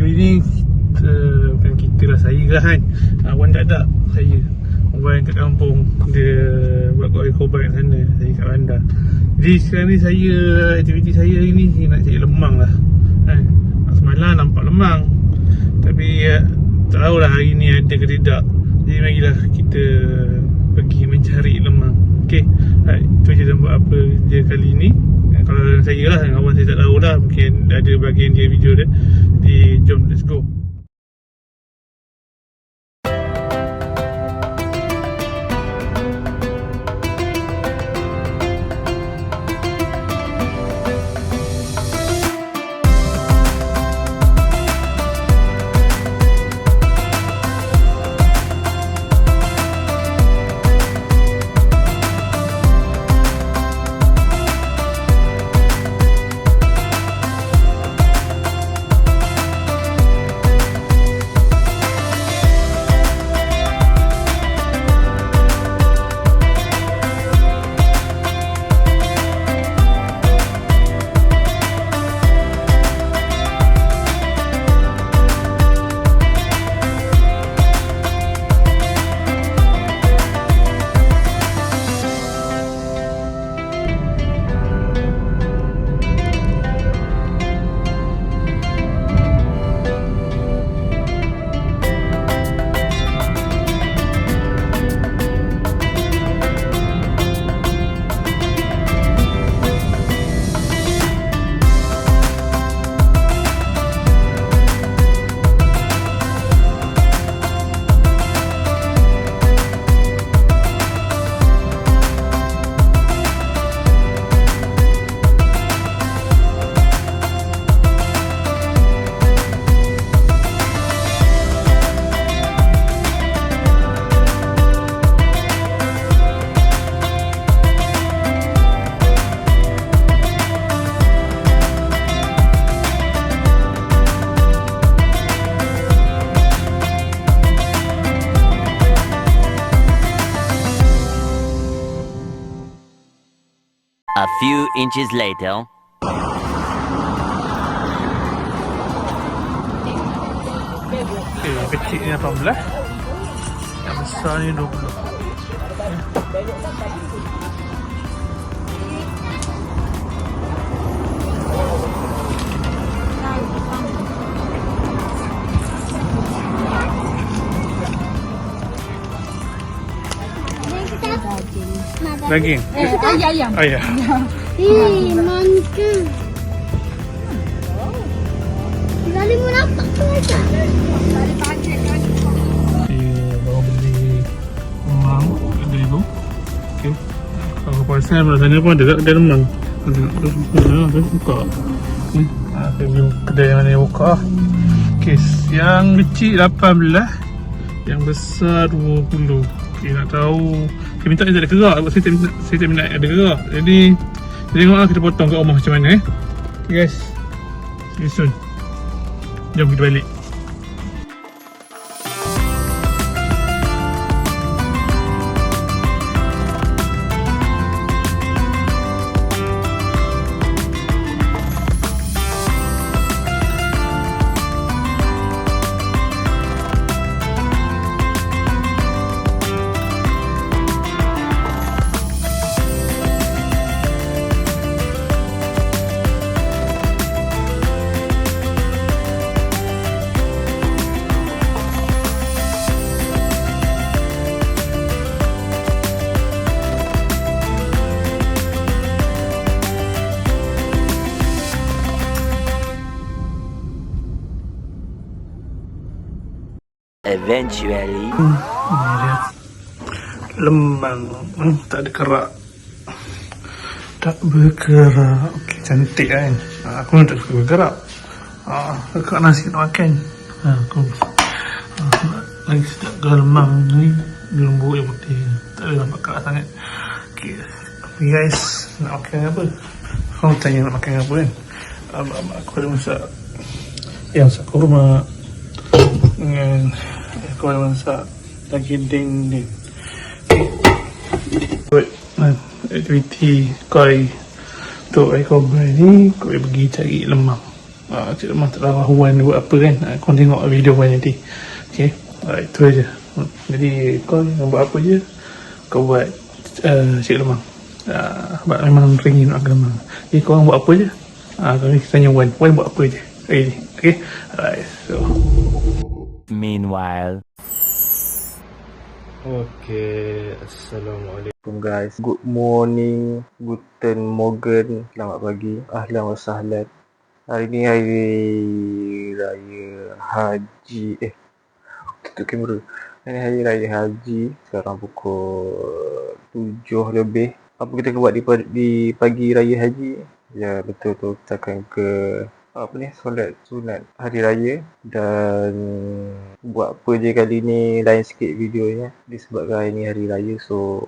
kali ni bukan kita lah, saya lah kan. Wan tak ada, saya. Wan kat kampung, dia buat eco bike kat sana, saya kat bandar. Jadi sekarang ni saya, aktiviti saya hari ni nak cari lemang lah kan. Semalam nampak lemang, tapi tak tahulah hari ni ada ke tidak. Jadi marilah kita pergi mencari lemang. Okay, itu je dan buat apa je kali ni. Kalau saya lah, kawan saya tak tahu lah, mungkin ada bahagian dia video dia. Jadi jom, let's go. A few inches later. Yang kecil ni 18, yang besar ni 20. Daging? Ayam. Ayam. Mantap. Dari mana dapat tu macam? Dari paket kan. Baru beli lemang, ada itu. Okay. Kalau pasal rasanya pun ada kedai lemang. Ada buka. Saya beli kedai mana yang buka. Okay, yang kecil 18, yang besar 20. Okay, nak tahu. Saya minta dia tak ada kerak. Saya tak minat ada kerak. Jadi kita tengoklah, kita potong kat rumah macam mana Okay guys, see you soon. Jom kita balik. Eventually. Ni dia lemang, tak ada kerak, tak bergerak. Okay, cantik kan. Aku tak suka bergerak. Dekat nasi nak makan. Aku lagi sedap ke lemang ni, lembut yang putih, tak ada nampak kerak sangat. Okay guys, nak makan apa? Kau tanya nak makan apa kan? Aku ada masak yang masak kurma dengan aku ada masak daging dinding. Buat aktiviti koi untuk eco bike ni, kau pergi cari lemang. Cik Lemah tak tahu Wan buat apa kan. Kau tengok video Wan nanti. Okay, itu aja. Jadi kau yang buat apa je, kau buat Cik Lemah. Sebab memang ringin nak kena. Jadi kau orang buat apa je, kau ni tanya Wan buat apa je hari ni. Okay, alright, so Meanwhile. Okay, Assalamualaikum guys. Good morning, Guten Morgen, selamat pagi, ahlan wa sahlan. Hari ni hari raya haji. Tutup kamera. Hari ni hari raya haji. Sekarang pukul 7 lebih. Apa kita akan buat di pagi raya haji? Ya, betul tu, kita akan ke solat sunat hari raya. Dan buat apa je kali ni lain sikit videonya, disebabkan hari ni hari raya, so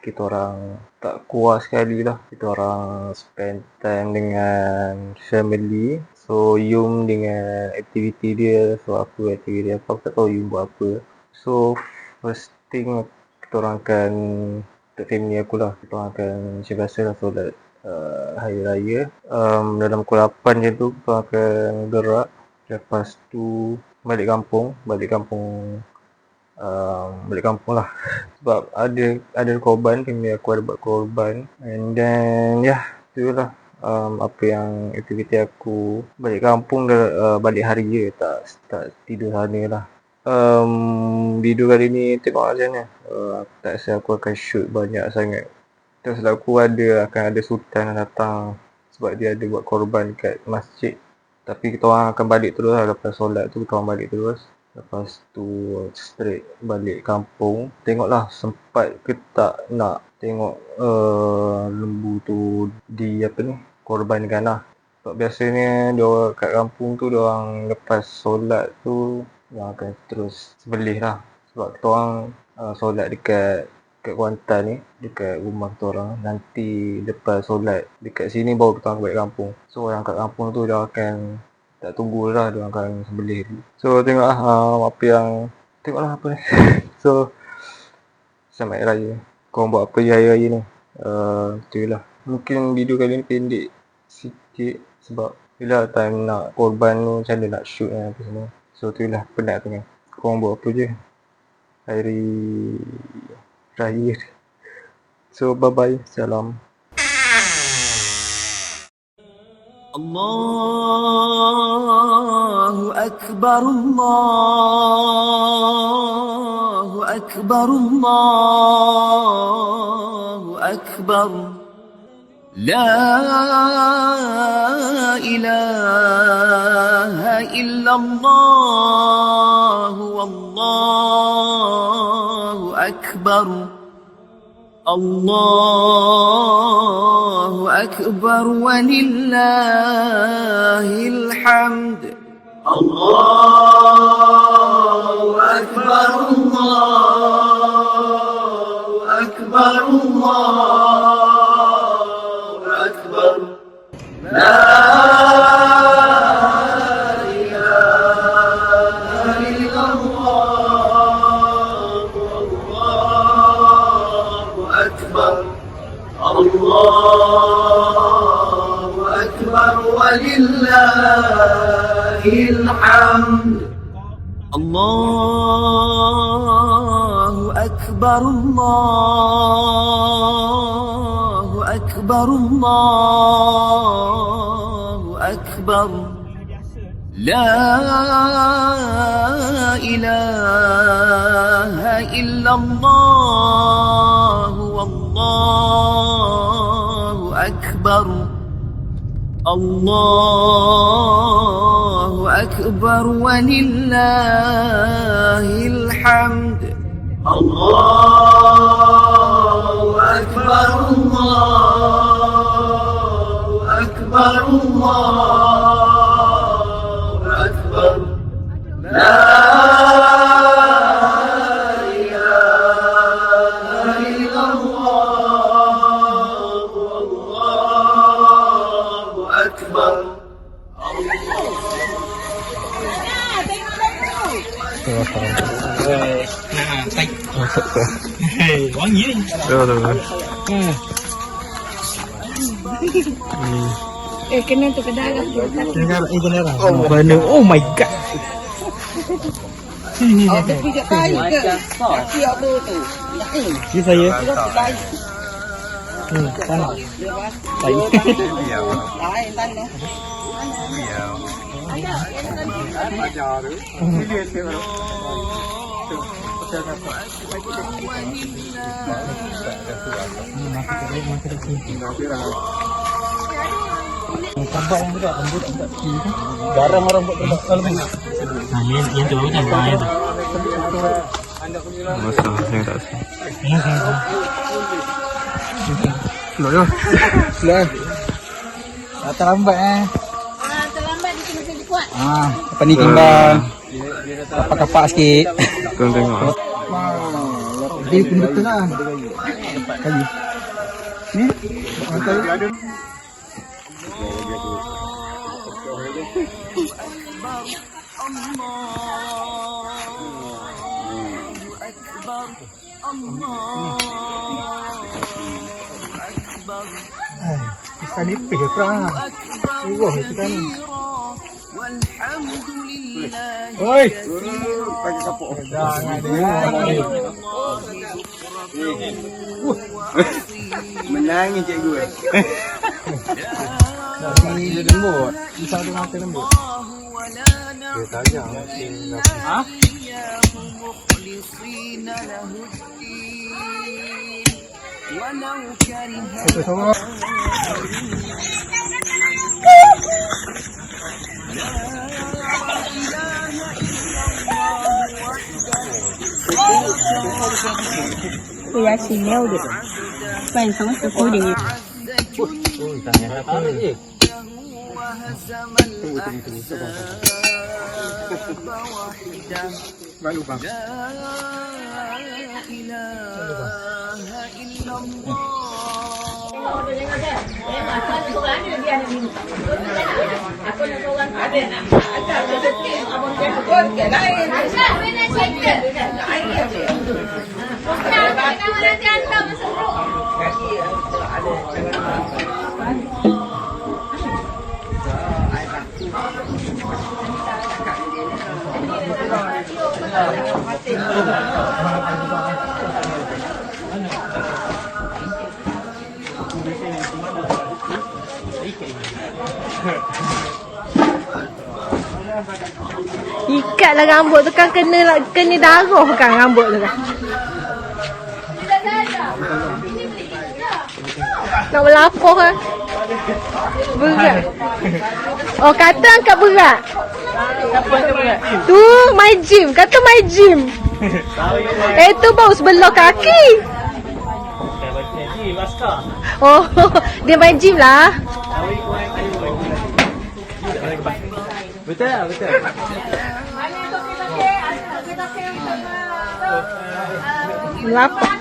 kita orang tak kuat sekali lah. Kita orang spend time dengan family. So Yum dengan aktiviti dia, so aku aktiviti apa, aku tak tahu Yum buat apa. So first thing, kita orang akan, untuk family aku lah, kita orang akan macam biasa lah solat hari raya. Dalam pukul 8 je tu kita akan gerak. Lepas tu balik kampung lah. Sebab ada korban, family aku ada buat korban. And then tu lah apa yang aktiviti aku balik kampung, balik hari je, tak tidur sana lah. Video kali ni tengok macam mana. Tak rasa aku akan shoot banyak sangat. Terus aku akan ada sultan yang datang sebab dia ada buat korban kat masjid. Tapi kita orang akan balik terus lah. Lepas solat tu kita orang balik terus. Lepas tu straight balik kampung. Tengoklah sempat ke tak nak tengok lembu tu korbankan lah. Sebab biasanya dia kat kampung tu, dia orang lepas solat tu dia akan terus sembelih lah. Sebab kita orang solat dekat Kuantan ni, dekat rumah kita orang. Nanti lepas solat dekat sini baru kita orang balik kampung. So yang kat kampung tu dia akan tak tunggu lah, dia akan sembelih dulu. So tengoklah tengoklah apa ni. So selamat raya. Korang buat apa hari raya ni? Itulah. Mungkin video kali ni pendek sikit sebab itulah time nak korban tu, macam mana nak shoot dan apa semua. So itulah, penat tengah. Korang buat apa je hari raya. So bye bye, salam. Allahu Akbar, Allahu Akbar, Allahu Akbar. La ilaha illallah, wallahu akbar. Allahu akbar walillahil hamd. Allahu akbar, Allahu akbar, Allahu akbar. La Allahu akbar walillahil hamd. Allahu akbar, Allahu akbar, Allahu akbar. La ilaha illallah, wallahu akbar. Allahu akbar walillahil hamd. Allahu akbar, Allahu akbar, Allahu akbar. La Betul. Kena tu ke dalam. Mana? Oh my god. Sini. Pijak kayu ke? Kaki apa tu? Ini saya. Tanah. Lain tanah. Tambah yang juga rambut tidak tinggi. Garang orang buat terbang kalau banyak. Nah, yang tu bagus kan itu. Masa saya tak sih. Slow ya. Slow. Terlambat Terlambat dia kena jadi kuat. apa ni timbang. Kapak-kapak sikit. Kau tengok. Dia pun betul lah. Kayu. Ni. Ada. Ikan nipis je perang. Wah, ikan ni. Oi. Pakai kapok. Jangan dia. Menangis cikgu Dia lembut. Bisa ada mata lembut. Dia tajam. Ha? Itu semua. We actually nailed it. Find someone to food in it. Ikatlah rambut tu kan kena darah kan rambut tu kan. Nak berlapor kan? Berat. Oh, kata angkat berat. Tu my gym, kata my gym. Tu bau sebelah kaki. Oh, dia main gym lah. Betul. Lapar.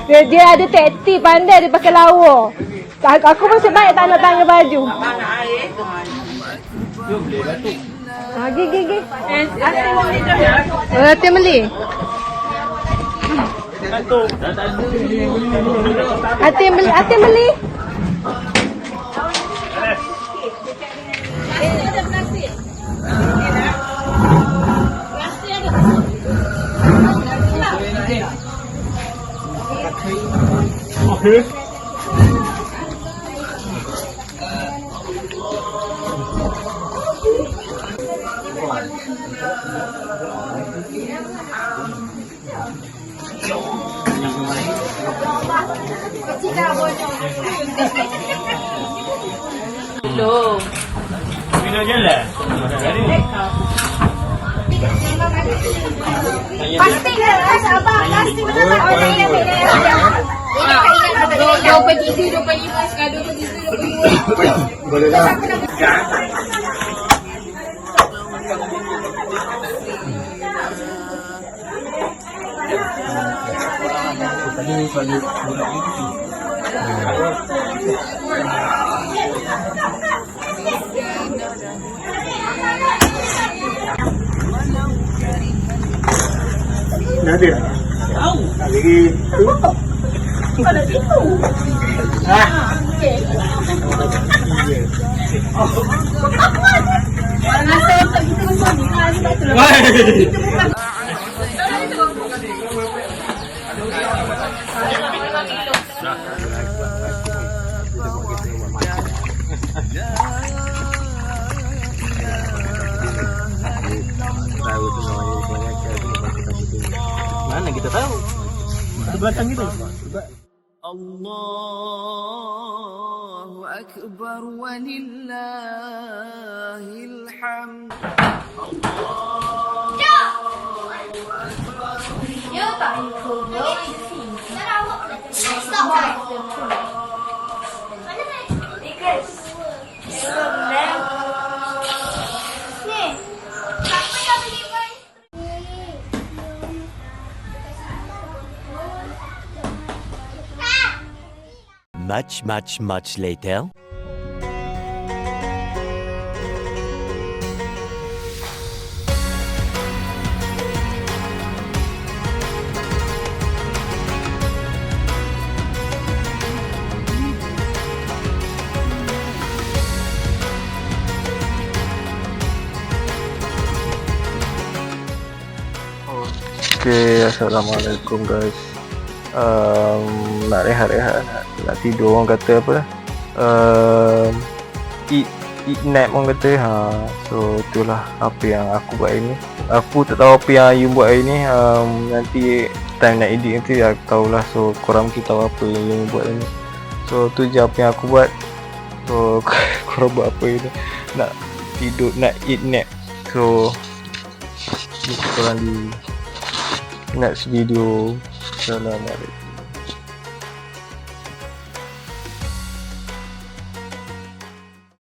Dia ada taktik pandai dia pakai lawa. Aku masih baik tak nak tangga baju. Gigi. Hati beli. Hati beli. Okay. Loh. Video jalan. Pasti kan abang, pasti betul tak ada yang Dua pergi tiga, 25 sekarang 23, 22. Boleh dah. Nanti lah. Tahu. Lagi tu. Kalau itu. Ah. okey. Masa untuk kita masuk ni, sebab tu lah. Kita bukan. Mana kita tahu? Di belakang kita. Allahu Akbar walillahil hamd. Much later. Okay, Assalamualaikum guys. Nak rehat-rehat, nak tidur orang kata apa dah. Eat nap orang kata. So itulah apa yang aku buat hari ni. Aku tak tahu apa yang Ayu buat hari ni. Nanti time nak edit nanti aku tahulah. So korang mesti tahu apa yang Ayu buat hari ni. So tu je apa yang aku buat. So korang buat apa hari ni? Nak tidur, nak eat nap. So jumpa korang di next video. Assalamualaikum.